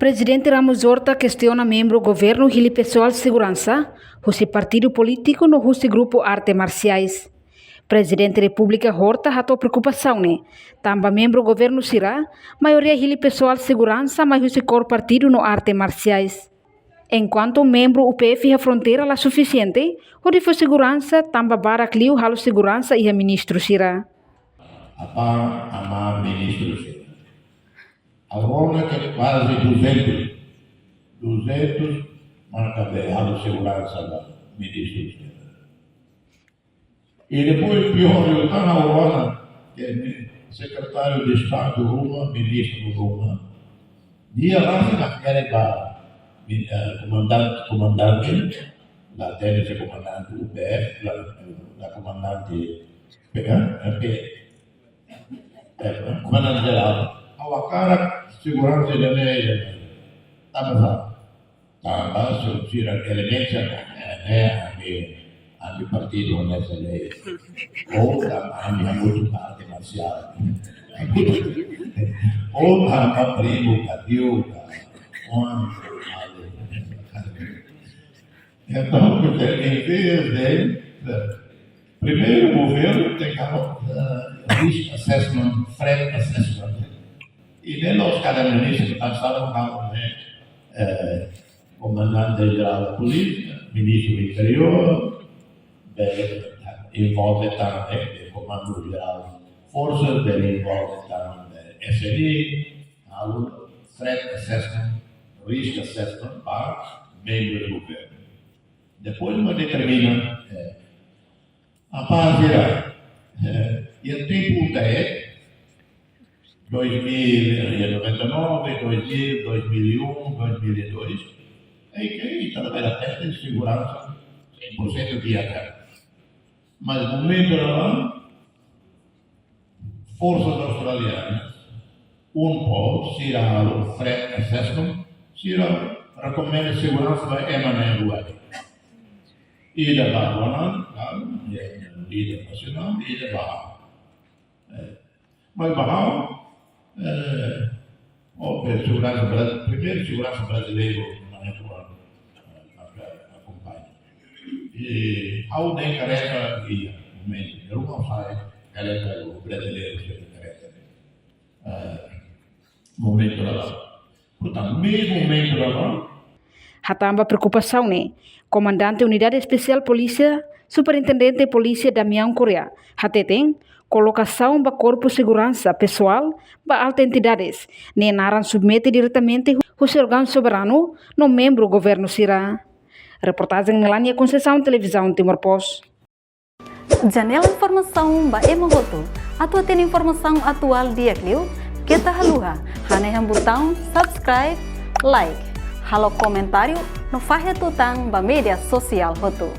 Presidente Ramos Horta questiona membro governo e pessoal de segurança, o partido político no o grupo Arte Marciais. Presidente República Horta hatou preocupação, né? Também membro governo será, maioria e pessoal de segurança, mas o cor partido no Arte Marciais. Enquanto membro UPF a fronteira lá suficiente, o de segurança também para clio halo segurança e a ministro será. Ama ministros. Agora que quase 200 marca de segurança da ministros. E depois pior, eu estou na hora que é secretário de Estado Roma, ministro Roma. Dia lá se na comandante, lá tem esse comandante UPF, lá comandante comandante geral. A cara segurança da lei, tá se tira elementos anti partido nessa lei, ou a muito parte marcial, ou a primo, a diuca, então, em vez de primeiro o governo tem que risk assessment, threat assessment. E nós, cada ministro, passaram a comandante-geral da polícia, ministro do interior, envolve também o comando-geral forças, envolve também SNI, threat assessment, risk assessment para membros do governo. Depois uma determina a paz irá. E o tempo é 2099, 2000, 2001, 2002, e que talvez até tem segurança 100% de até. Mas no momento lá, forças australianas, pode será o threat assessment, será recomenda segurança da emanar e da Barcelona, líder nacional e da Barra. Mas Barra, primeiro segurança brasileiro na época acompanha. E ao nem careca ia, eu não sai, careca o brasileiro que careca. Momento lá. Portanto, mesmo momento lá. Hatamba preocupação, né? Comandante Unidade Especial Polícia, Superintendente de Polícia Damião Correa, tem colocação do Corpo de Segurança Pessoal para altas entidades, nem naran submete diretamente o órgão soberano no membro do governo será. Reportagem Melania Conceição, Televisão Timor Post. Janela Informação ba Emogoto. Atua tem informação atual dia Clio, kita haluha, haneham botão subscribe, like. Halo comentário no Fahia Tutang ba media sosial hotu.